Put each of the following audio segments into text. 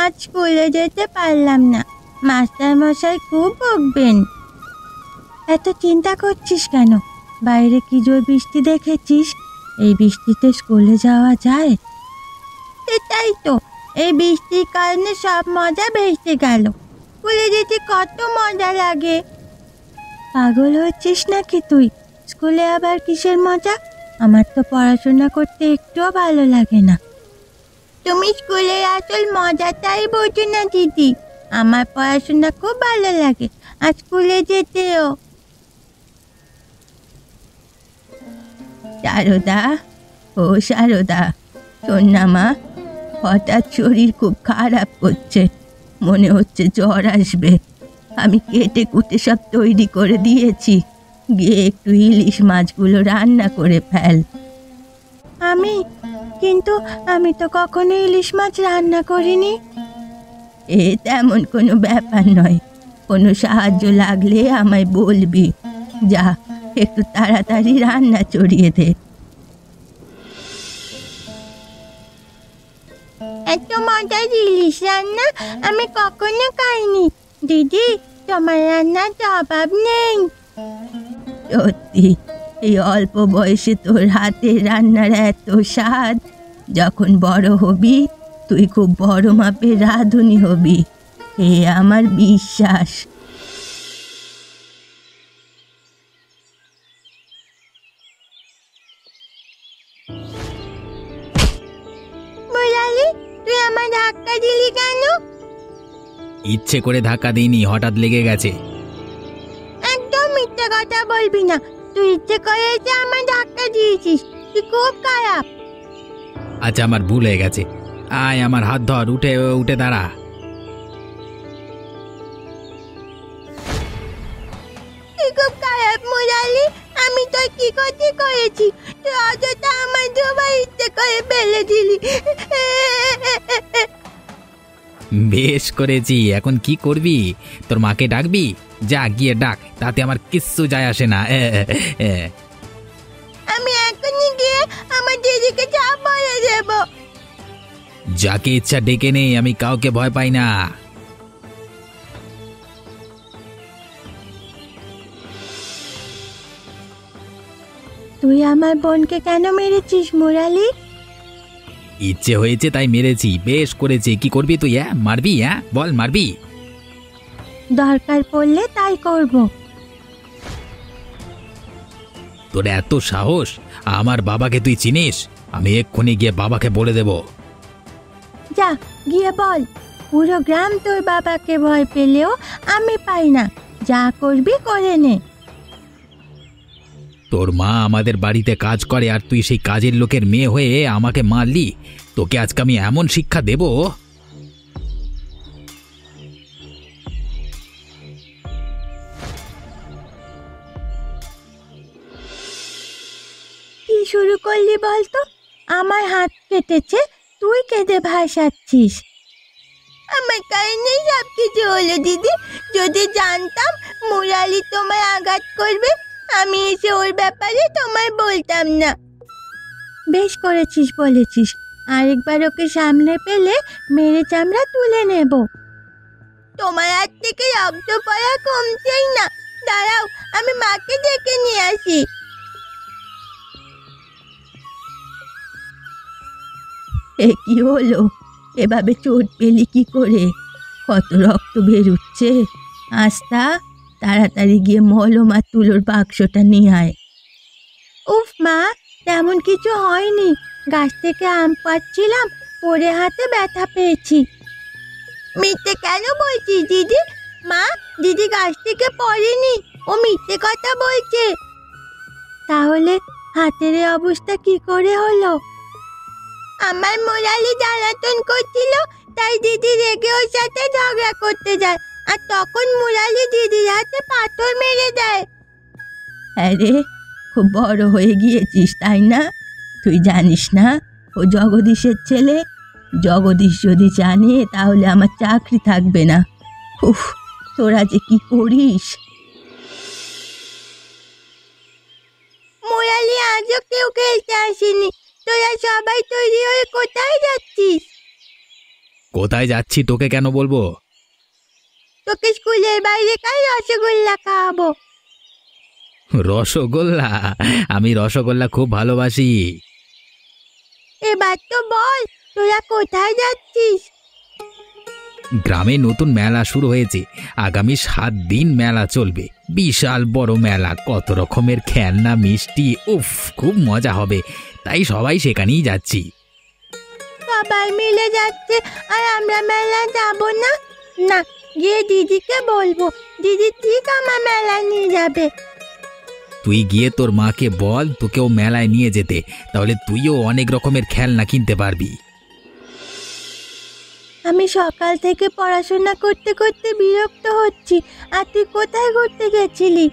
আজ স্কুলে যেতে পারলাম না, মাস্টার মশাই খুব বকবেন। এত চিন্তা করছিস কেন? বাইরে কি জোর বৃষ্টি দেখেছিস? এই বৃষ্টিতে স্কুলে যাওয়া যায়? সেটাই তো, এই বৃষ্টির কারণে সব মজা ভেসে গেল। স্কুলে যেতে কত মজা লাগে। পাগল হচ্ছিস নাকি তুই? স্কুলে আবার কিসের মজা? আমার তো পড়াশোনা করতে একটুও ভালো লাগে না। তুমি স্কুলের আসল মজাটাই বোঝো না দিদি। আমার পড়াশোনা খুব ভালো লাগে, আর স্কুলে যেতেও। শারদা, ও শারদা, শোন না মা, হঠাৎ শরীর খুব খারাপ করছে, মনে হচ্ছে জ্বর আসবে। আমি কেটে কুটে সব তৈরি করে দিয়েছি, গিয়ে একটু ইলিশ মাছগুলো রান্না করে ফেল। কিন্তু আমি তো কখনো ইলিশ মাছ রান্না করিনি। এ তেমন কোনো ব্যাপার নয়, কোনো সাহায্য লাগলে আমায় বলবি। যা, একটু তাড়াতাড়ি রান্না চড়িয়ে দে। এত মজার ইলিশ রান্না আমি কখনো খাইনি। দিদি, তোমার রান্নার জবাব নেই। সত্যি, এই অল্প বয়সে তোর হাতের রান্নার এত স্বাদ। যখন বড় হবি তুই খুব বড় মাপের রাঁধুনি হবি, এ আমার বিশ্বাস। মুরালি, তুই আমার ধাক্কা দিলি কেন? ইচ্ছে করে ধাক্কা দিইনি, হঠাৎ লেগে গেছে। একদম মিথ্যে কথা বলবি না। তুই ইচ্ছে করে আমার ধাক্কা দিয়েছিস, তুই খুব খারাপ। আচ্ছা, আমার ভুল হয়ে গেছে। আয়, আমার হাত ধর, উঠে উঠে দাঁড়া। তুই খুব খারাপ মুরালি। আমি তোর কি ক্ষতি করেছি? তুই অযথা আমার ডোবায় ইচ্ছে করে ফেলে দিলি। বেশ করেছি, এখন কি করবি? তোর মাকে ডাকবি? যা, গিয়ে ডাক, তাতে আমার কিচ্ছু যায় আসে না। আমি এখনই গিয়ে আমার দিদিকে যা বলে দেব। যাকে ইচ্ছা ডেকে নেই, আমি কাউকে ভয় পাই না। তুই আমার বোনকে কেন মেরেছিস মুরালি? ইচ্ছে হয়েছে তাই মেরেছি। বেশ করেছি। কি করবি তুই? মারবি? বল, মারবি? দরকার পড়লে তাই করব। তোর এত সাহস? আমার বাবাকে তুই চিনিস? আমি এক্ষুনি গিয়ে বাবাকে বলে দেব। যা, গিয়ে বল। পুরো গ্রাম তোর বাবাকে ভয় পেলেও আমি পাই না। যা করবি করে নে। তোর মা আমাদের বাড়িতে কাজ করে, আর তুই সেই কাজের লোকের মেয়ে হয়ে আমাকে মারলি। তোকে আজকে আমি এমন শিক্ষা দেব। কি শুরু করলি বলতো? আমার হাত কেটেছে, তুই কেঁদে ভাসাচ্ছিস। আমার কারণেই সব কিছু হলো দিদি। যদি জানতাম মুরালি তোমায় আঘাত করবে, আমি এসে ওর ব্যাপারে তোমায় বলতাম না। বেশ করেছিস বলেছিস। আরেকবার ওকে সামনে পেলে মেরে চামড়া তুলে নেব। তোমার হাত থেকে রক্ত পড়া কমছেই না। দাঁড়াও, আমি মাকে ডেকে নিয়ে আসি। এ কি হলো? এভাবে চোট পেলি কি করে? কত রক্ত বেরুচ্ছে। আস্তা, তাড়াতাড়ি গিয়ে মলম আর তুলোর বাক্সটা নিয়ে আয়। উফ মা, তেমন কিছু হয়নি। গাছ থেকে আম পাড়ছিলাম, পড়ে হাতে ব্যথা পেয়েছি। মিথ্যে কেন বলছিস দিদি? মা, দিদি গাছ থেকে পড়েনি, ও মিথ্যে কথা বলছে। তাহলে হাতের এই অবস্থা কি করে হলো? আমার মুরালি জ্বালাতন করছিল, তাই দিদি রেগে ওর সাথে ঝগড়া করতে যায়, আর তখন মুরালি দিদির হাতে পাথর মেরে দেয়। আরে, খুব বড় হয়ে গিয়েছিস তাই না? তুই জানিস না ও জগদীশের ছেলে? জগদীশ যদি জানে তাহলে আমার চাকরি থাকবে না। উফ, তোরা যে কি করিস। মুরালি আজও কেউ খেলতে আসেনি। তোরা সবাই তৈরি হয়ে কোথায় যাচ্ছিস? কোথায় যাচ্ছি তোকে কেন বলবো? তোকে স্কুলের বাইরে কাল রসগোল্লা খাওয়াবো। রসগোল্লা? আমি রসগোল্লা খুব ভালোবাসি। এবার তো বল, তোরা কোথায় যাচ্ছিস? গ্রামে নতুন মেলা শুরু হয়েছে, আগামী 7 দিন মেলা চলবে। বিশাল বড় মেলা, কত রকমের খেলনা, মিষ্টি, উফ, খুব মজা হবে। তাই সবাই সেখানেই যাচ্ছি। সবাই মিলে যাচ্ছে আর আমরা মেলা যাব না? না, গিয়ে দিদিকে বলবো, দিদি ঠিক আমার মেলায় নিয়ে যাবে। তুই গিয়ে তোর মাকে বল তোকেও মেলায় নিয়ে যেতে, তাহলে তুইও অনেক রকমের খেলনা কিনতে পারবি। আমি সকাল থেকে পড়াশোনা করতে করতে বিরক্ত হচ্ছি, আর তুই কোথায় ঘুরতে গেছিলি?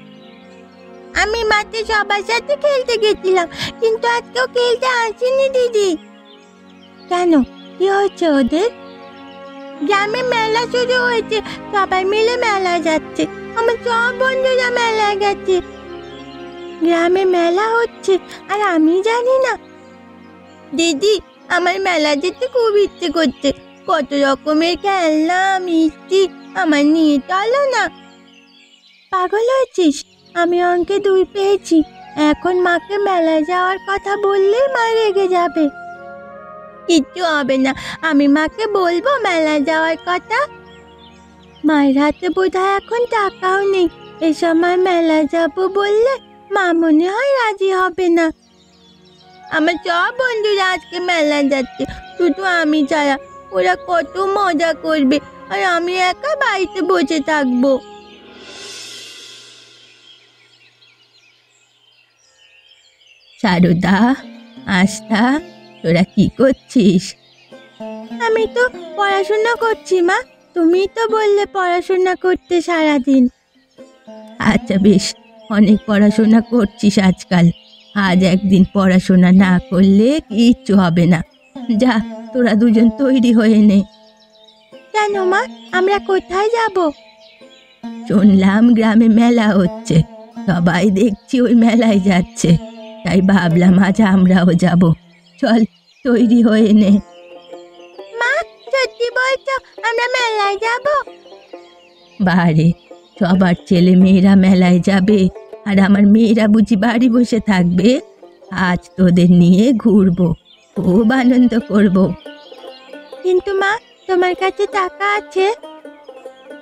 আমি মাঠে সবার সাথে খেলতে গেছিলাম, কিন্তু আজকেও খেলতে আসেনি দিদি। কেন, কি হয়েছে ওদের? গ্রামে মেলা শুরু হয়েছে, সবাই মিলে মেলায় যাচ্ছে। আমার সব বন্ধুরা মেলায় গেছে। গ্রামে মেলা হচ্ছে আর আমি জানি না? দিদি, আমার মেলা যেতে খুব ইচ্ছে করছে। কত রকমের খেলনা, মিষ্টি, আমার নিয়ে চলো না। পাগল হয়েছিস? আমি অঙ্কে 2 পেয়েছি। এখন মাকে মেলায় যাওয়ার কথা বললেই মা রেগে যাবে। কিচ্ছু হবে না, আমি মাকে বলবো মেলায় যাওয়ার কথা। মায়ের হাতে বোধহয় এখন টাকাও নেই। এ সময় মেলায় যাবো বললে মা মনে হয় রাজি হবে না। আমার সব বন্ধুরা আজকে মেলায় যাচ্ছে, শুধু আমি ছাড়া। ওরা কত মজা করবে, আর আমি একা বাড়িতে বসে থাকবো। সারদা, আস্থা, তোরা কি করছিস? আমি তো পড়াশোনা করছি মা। তুমি তো বললে পড়াশোনা করতে সারাদিন। আচ্ছা বেশ, অনেক পড়াশোনা করছিস আজকাল। আজ একদিন পড়াশোনা না করলে কিচ্ছু হবে না। যা, তোরা দুজন তৈরি হয়ে নে। কেন মা, আমরা কোথায় যাব? শুনলাম গ্রামে মেলা হচ্ছে, সবাই দেখছি ওই মেলায় যাচ্ছে, তাই ভাবলাম আজ আমরাও যাব। চল, তৈরি হয়ে নে। মা, সত্যি বলছো আমরা মেলায় যাব? বারে, সবার ছেলে মেয়েরা মেলায় যাবে, আর আমার মেয়েরা বুঝি বাড়ি বসে থাকবে? আজ তোদের নিয়ে ঘুরবো, খুব আনন্দ করব। কিন্তু মা, তোমার কাছে টাকা আছে?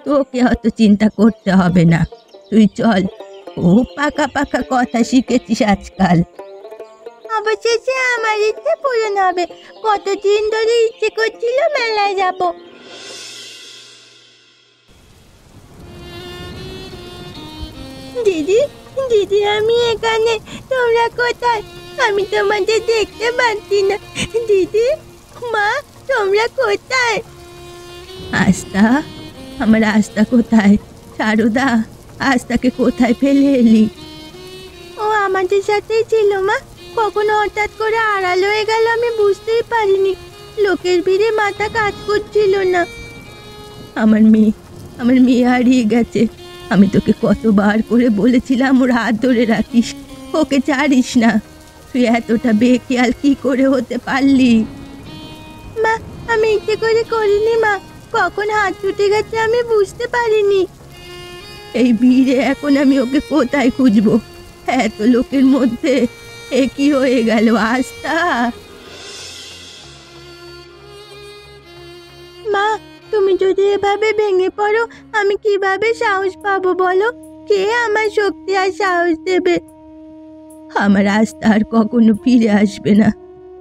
তোকে অত চিন্তা করতে হবে না, তুই চল। খুব পাকা পাকা কথা শিখেছিস আজকাল। অবশেষে আমার ইচ্ছে পূরণ হবে। কতদিন ধরে ইচ্ছে করছিল মেলায় যাব। দিদি, দিদি, আমি এখানে, তোমরা কোথায়? আমি তোমাদের দেখতে পাচ্ছি না। দিদি, মা, তোমরা কোথায়? আস্থা, আমার আস্থা কোথায়? সারদা, আস্তাকে কোথায় ফেলে এলি? ও আমাদের সাথেই ছিল মা। কখনো হঠাৎ করে আড়াল হয়ে গেল আমি বুঝতেই পারিনি। লোকের ভিড়ে মাথা কাজ করছিল না। আমার মেয়ে হারিয়ে গেছে। আমি তোকে কতবার করে বলেছিলাম ওর হাত ধরে রাখিস, ওকে ছাড়িস না। তুই এতটা বেখেয়াল কি করে হতে পারলি? মা, আমি ইচ্ছে করে করিনি মা। কখন হাত ছুটে গেছে আমি বুঝতে পারিনি। এই ভিড়ে এখন আমি ওকে কোথায় খুঁজবো? এত লোকের মধ্যে এ কি হয়ে গেল আস্থা? মা, তুমি যদি এভাবে ভেঙে পড়ো, আমি কিভাবে সাহস পাবো বলো? কে আমার শক্তি আর সাহস দেবে? আমার আস্থা আর কখনো ফিরে আসবে না।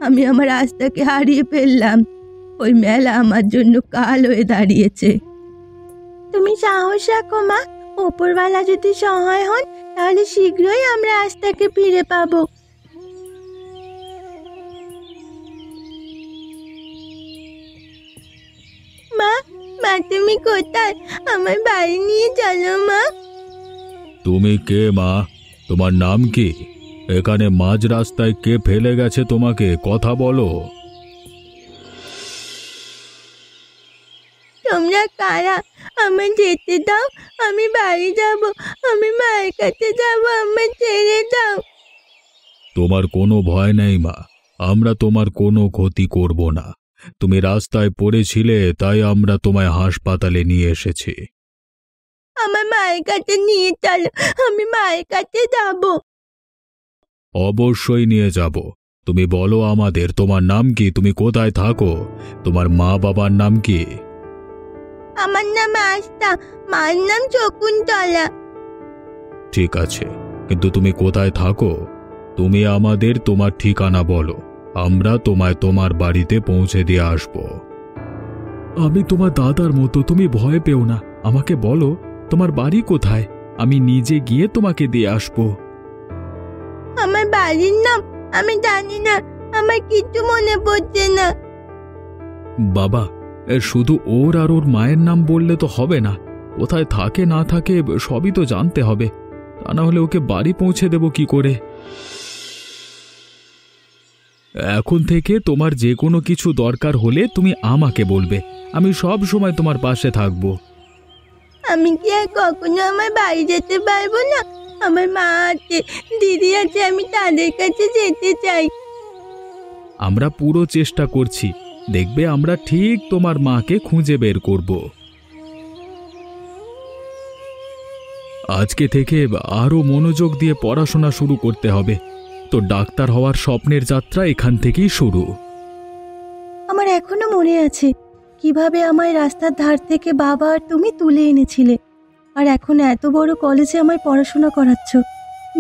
আমি আমার আস্থাকে হারিয়ে ফেললাম। ওই মেলা আমার জন্য কাল হয়ে দাঁড়িয়েছে। তুমি সাহস রাখো মা। ওপরওয়ালা যদি সহায় হন, তাহলে শীঘ্রই আমরা আস্থাকে ফিরে পাবো। মা, মা, তুমি কোথায়? আমার বাড়ি নিয়ে চলো মা। তুমি কে মা? তোমার নাম কি? এখানে মাঝ রাস্তায় কে ফেলে গেছে তোমাকে? কথা বলো। তোমরা কারা? আমার যেতে দাও, আমি বাড়ি যাব। আমি মায়ের কাছে যাব, আমার ছেড়ে দাও। তোমার কোনো ভয় নেই মা, আমরা তোমার কোনো ক্ষতি করব না। তুমি রাস্তায় পড়েছিলে, তাই আমরা তোমায় হাসপাতালে নিয়ে এসেছি। আমার মায়ের কাছে নিয়ে চলো, আমি মায়ের কাছে যাব। অবশ্যই নিয়ে যাব। তুমি বলো আমাদের, তোমার নাম কি, তুমি কোথায় থাকো, তোমার মা বাবার নাম কি? আমার নাম আস্থা, মার নাম শকুন্তলা। ঠিক আছে, কিন্তু তুমি কোথায় থাকো? তুমি আমাদের তোমার ঠিকানা বলো, আমরা তোমায় তোমার বাড়িতে পৌঁছে দিয়ে আসব। আমি তোমার দাদার মতো, তুমি ভয় পেও না। আমাকে বলো তোমার বাড়ি কোথায়, আমি নিজে গিয়ে তোমাকে দিয়ে আসব। আমার বাড়ির নাম আমি জানি না, আমার কিছু মনে পড়ছে না। বাবা, শুধু ওর আর ওর মায়ের নাম বললে তো হবে না। কোথায় থাকে না থাকে সবই তো জানতে হবে, তা না হলে ওকে বাড়ি পৌঁছে দেব কি করে? এখন থেকে তোমার যে কোনো কিছু দরকার হলে তুমি আমাকে বলবে, আমি সব সময় তোমার পাশে থাকব। আমি কি আর কখনো আমার বাড়ি যেতে পারবো না? আমার মা আছে, দিদি আছে, আমি তাদের কাছে যেতে চাই। আমরা পুরো চেষ্টা করছি, দেখবে আমরা ঠিক তোমার মাকে খুঁজে বের করব। আজকে থেকে আরো মনোযোগ দিয়ে পড়াশোনা শুরু করতে হবে। তো ডাক্তার হওয়ার স্বপ্নের যাত্রা এখান থেকেই শুরু। আমার এখনো মনে আছে কিভাবে আমায় রাস্তার ধার থেকে বাবা আর তুমি তুলে এনেছিলে, আর এখন এত বড় কলেজে আমায় পড়াশোনা করাচ্ছ।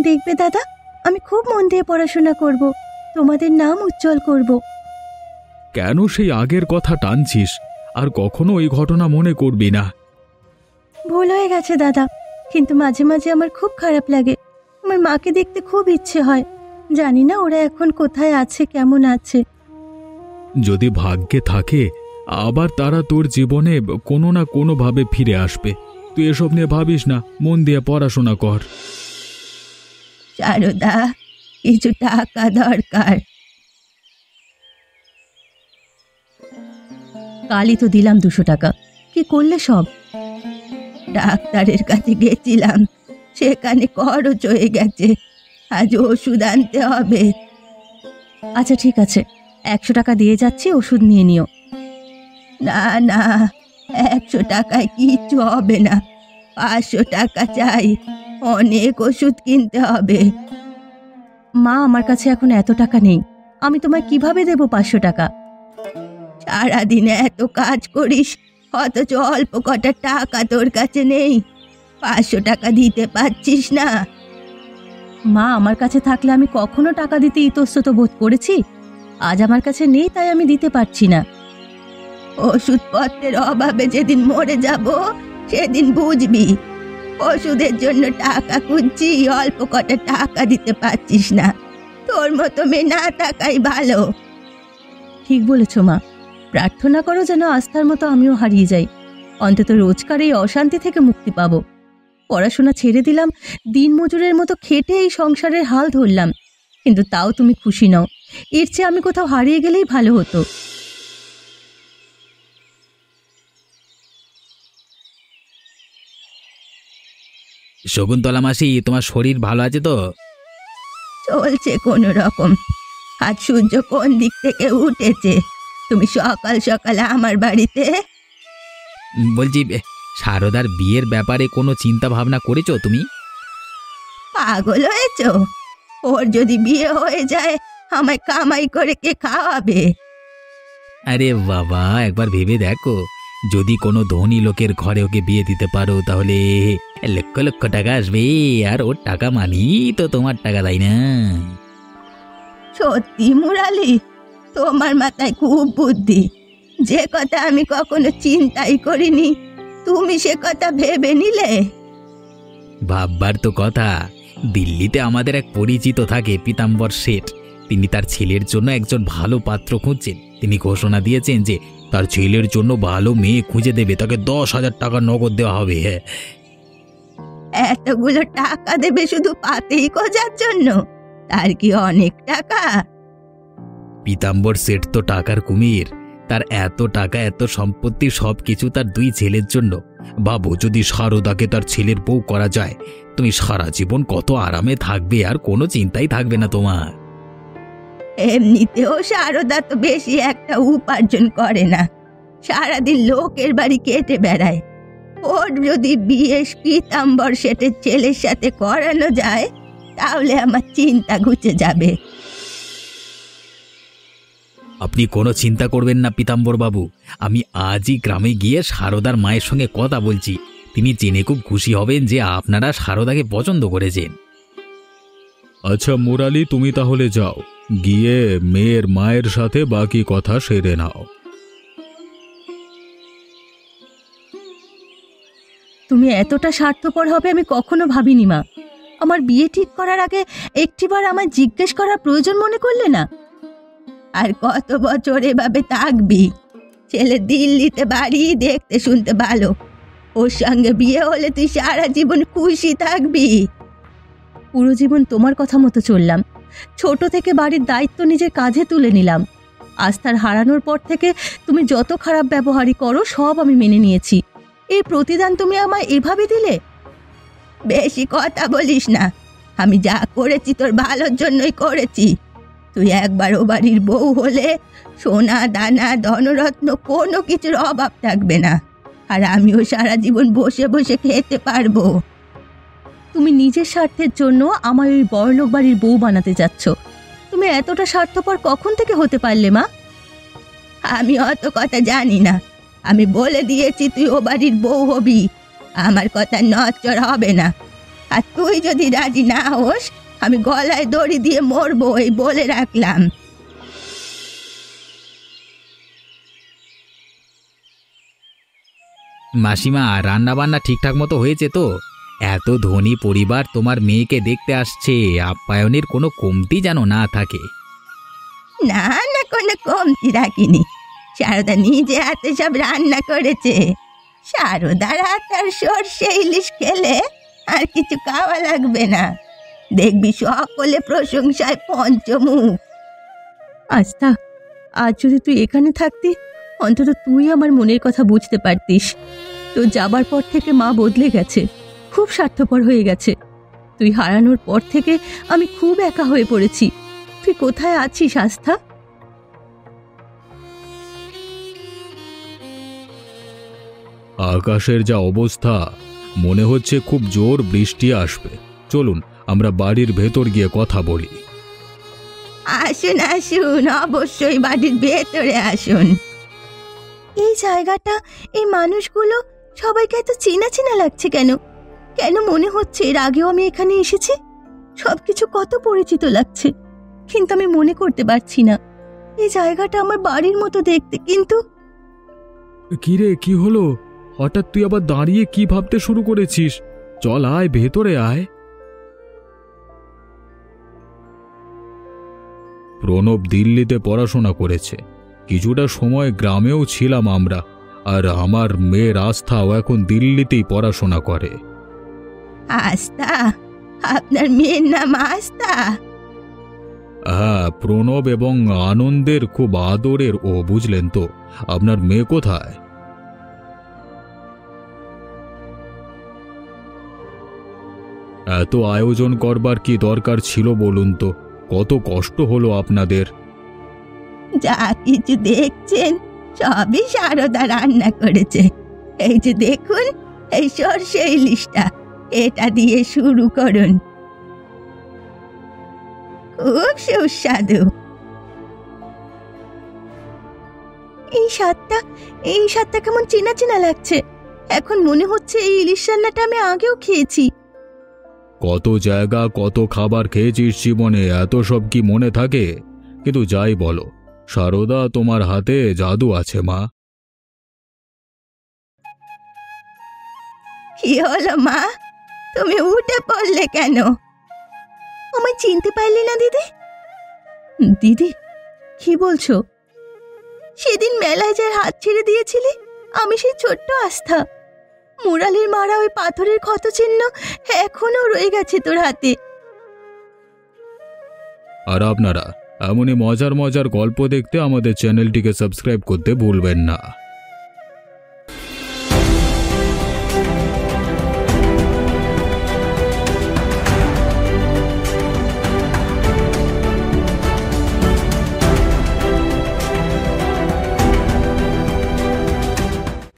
দেখবে দাদা, আমি খুব মন দিয়ে পড়াশোনা করব, তোমাদের নাম উজ্জ্বল করব। কেন সেই আগের কথা টানছিস? আর কখনো ওই ঘটনা মনে করবি না। ভুল হয়ে গেছে দাদা, কিন্তু মাঝে মাঝে আমার খুব খারাপ লাগে। আমার মাকে দেখতে খুব ইচ্ছে হয়। জানি না ওরা এখন কোথায় আছে, কেমন আছে। যদি ভাগ্যে থাকে আবার তারা তোর জীবনে কোনো না কোনোভাবে ফিরে আসবে। তুই এসব নিয়ে ভাবিস না, মন দিয়ে পড়াশোনা কর। শারদা, কিছু টাকা দরকার। কালই তো দিলাম 200 টাকা, কি করলে সব? ডাক্তারের কাছে গেছিলাম, সেখানে খরচ হয়ে গেছে, আজ ওষুধ আনতে হবে। আচ্ছা ঠিক আছে, 100 টাকা দিয়ে যাচ্ছি, ওষুধ নিয়ে নিও। না না, 100 টাকায় কিচ্ছু হবে না, 500 টাকা চাই, অনেক ওষুধ কিনতে হবে। মা, আমার কাছে এখন এত টাকা নেই, আমি তোমায় কিভাবে দেব 500 টাকা? সারাদিনে এত কাজ করিস, অথচ অল্প কটা টাকা তোর কাছে নেই, 500 টাকা দিতে পারছিস না? মা, আমার কাছে থাকলে আমি কখনো টাকা দিতে ইতস্তত বোধ করেছি? আজ আমার কাছে নেই, তাই আমি দিতে পারছি না। ওষুধপত্রের অভাবে যেদিন মরে যাব সেদিন বুঝবি। ওষুধের জন্য টাকা খুঁজছি, অল্প কটা টাকা দিতে পারছিস না। তোর মতো মেয়ে না থাকাই ভালো। ঠিক বলেছ মা, প্রার্থনা করো যেন আস্থার মতো আমিও হারিয়ে যাই, অন্তত রোজকার এই অশান্তি থেকে মুক্তি পাবো। পড়াশোনা ছেড়ে দিলাম, দিনমজুরের মতো খেটে এই সংসারের হাল ধরলাম, কিন্তু তাও তুমি খুশি নও। এর চেয়ে আমি কোথাও হারিয়ে গেলেই ভালো হতো। শকুন্তলা মাসি, তোমার শরীর ভালো আছে তো? চলছে কোনো রকম। আজ সূর্য কোন দিক থেকে উঠেছে? তুমি সকাল সকাল আমার বাড়িতে? বলছি, শারদার বিয়ের ব্যাপারে কোনো চিন্তা ভাবনা করেছো তুমি? পাগল হয়েছ? ওর যদি বিয়ে হয়ে যায়, আমায় কামাই করে কে খাওয়াবে? আরে বাবা, একবার ভেবে দেখো, যদি কোনো ধনী লোকের ঘরে ওকে বিয়ে দিতে পারো তাহলে লক্ষ লক্ষ টাকা আসবে, আর ওর টাকা মানি তো তোমার টাকা, তাই না? সত্যি মুরালি, তোমার মাথায় খুব বুদ্ধি। যে কথা আমি কখনো চিন্তাই করিনি, তুমি সে কথা ভেবে নিলে। ভাববার তো কথা। দিল্লিতে আমাদের এক পরিচিত থাকে, পীতাম্বর শেঠ। তিনি তার ছেলের জন্য একজন ভালো পাত্র খুঁজছেন। তিনি ঘোষণা দিয়েছেন যে তার ছেলের জন্য ভালো মেয়ে খুঁজে দেবে, তাকে 10,000 টাকা নগদ দেওয়া হবে। এতগুলো টাকা দেবে শুধু পাতেই খোঁজার জন্য? তার কি অনেক টাকা? পীতাম্বর শেঠ তো টাকার কুমির। তার এত টাকা, এত সম্পত্তি, সবকিছু তার 2 ছেলের জন্য। ভাবো, যদি শারদাকে তার ছেলের বউ করা যায়, তুমি সারা জীবন কত আরামে থাকবে, আর কোনো চিন্তাই থাকবে না তোমার। এমনিতেও সারদা তো বেশি একটা উপার্জন করে না, সারাদিন লোকের বাড়ি কেটে বেড়ায়। ওর যদি বিয়ে পীতাম্বর শেঠের ছেলের সাথে করানো যায় তাহলে আমার চিন্তা ঘুচে যাবে। আপনি কোনো চিন্তা করবেন না পীতাম্বর বাবু, আমি আজই গ্রামে গিয়ে সারদার মায়ের সঙ্গে কথা বলছি। তিনি জেনে খুব খুশি হবেন যে আপনারা সারদাকে পছন্দ করেছেন। আচ্ছা মুরালি, তুমি তাহলে যাও, গিয়ে মেয়ের মায়ের সাথে বাকি কথা সেরে নাও। তুমি এতটা স্বার্থপর হবে আমি কখনো ভাবিনি মা। আমার বিয়ে ঠিক করার আগে একটিবার আমায় জিজ্ঞেস করার প্রয়োজন মনে করলে না? আর কত বছর এভাবে থাকবি? ছেলে দিল্লিতে বাড়ি, দেখতে শুনতে ভালো, ওর সঙ্গে বিয়ে হলে তুই সারা জীবন খুশি থাকবি? পুরো জীবন তোমার কথা মতো চললাম, ছোট থেকে বাড়ির দায়িত্ব নিজের কাঁধে তুলে নিলাম। আস্থার হারানোর পর থেকে তুমি যত খারাপ ব্যবহারই করো সব আমি মেনে নিয়েছি। এই প্রতিদান তুমি আমায় এভাবে দিলে? বেশি কথা বলিস না, আমি যা করেছি তোর ভালোর জন্যই করেছি। তুই একবার ও বাড়ির বউ হলে সোনা দানা ধনরত্ন কোনো কিছুর অভাব থাকবে না, আর আমিও সারা জীবন বসে বসে খেতে পারবো। তুমি নিজের স্বার্থের জন্য আমার ওই বড়লোক বাড়ির বউ বানাতে যাচ্ছ। তুমি এতটা স্বার্থপর কখন থেকে হতে পারলে মা? আমি অত কথা জানি না, আমি বলে দিয়েছি তুই ও বাড়ির বউ হবি, আমার কথা নড়চড় হবে না। আর তুই যদি রাজি না হোস আমি গলায় দড়ি দিয়ে মরবো, এই বলে রাখলাম। মাসিমা, রান্না বান্না ঠিকঠাক মতো হয়েছে তো? এত ধনী পরিবার তোমার মেয়েকে দেখতে আসছে, আপ্যায়নের কোনো কমতি যেন না থাকে। না না, কোনো কমতি রাখিনি। সারদা নিজে হাতে সব রান্না করেছে। সারদার হাত আর সর্ষে ইলিশ খেলে আর কিছু খাওয়া লাগবে না, দেখবি সকলে প্রশংসায় পঞ্চমুখ। আস্থা, আজ যদি তুই এখানে থাকতি অন্তত তুই আমার মনের কথা বুঝতে পারতিস। তো যাবার পর থেকে মা বদলে গেছে, খুব স্বার্থপর হয়ে গেছে। তুই হারানোর পর থেকে আমি খুব একা হয়ে পড়েছি। তুই কোথায় আছিস আস্থা? আকাশের যা অবস্থা, মনে হচ্ছে খুব জোর বৃষ্টি আসবে। চলুন আমরা বাড়ির ভেতর গিয়ে কথা বলি। আসুন আসুন, অবশ্যই বাড়ির ভেতরে আসুন। এই জায়গাটা, এই মানুষগুলো সবাইকে এত চেনা চেনা লাগছে কেন? কেন মনে হচ্ছে এর আগেও আমি এখানে এসেছি? সবকিছু কত পরিচিত লাগছে, কিন্তু আমি মনে করতে পারছি না। এই জায়গাটা আমার বাড়ির মতো দেখতে, কিন্তু কিরে, কি হলো? হঠাৎ তুই আবার দাঁড়িয়ে কি ভাবতে শুরু করেছিস? চল আয়, ভেতরে আয়। প্রণব দিল্লিতে পড়াশোনা করেছে, কিছুটা সময় গ্রামেও ছিলাম আমরা, আর আমার মেয়ের আস্থাও এখন দিল্লিতেই পড়াশোনা করে। আস্থা? আপনার মেয়ের নাম আস্থা? হ্যাঁ, প্রণব এবং আনন্দের খুব আদরের ও, বুঝলেন তো। আপনার মেয়ে কোথায়? এত আয়োজন করবার কি দরকার ছিল বলুন তো? কত কষ্ট হলো আপনাদের। যা কিছু দেখছেন সবই সারদা রান্না করেছে। এই যে দেখুন, এই সর্ষে ইলিশটা, এটা দিয়ে শুরু করুন, খুব সুস্বাদু। এই স্বাদটা কেমন চেনা চেনা লাগছে। এখন মনে হচ্ছে এই ইলিশ রান্নাটা আমি আগেও খেয়েছি। কত জায়গা, কত খাবার খেয়েছিস জীবনে, এত সব কি মনে থাকে? কিন্তু যাই বলো, সারদা তোমার হাতে জাদু আছে মা। কি হলো মা, তুমি উঠে পড়লে কেন? আমায় চিনতে পারলি না দিদি? দিদি, কি বলছো? সেদিন মেলায় যার হাত ছেড়ে দিয়েছিলি, আমি সেই ছোট্ট আস্থা। মুরালির মারা ওই পাথরের ক্ষত চিহ্ন এখনো রয়ে গেছে তোর হাতে। আর আপনারা এমনই মজার মজার গল্প দেখতে আমাদের চ্যানেলটিকে সাবস্ক্রাইব করতে ভুলবেন না।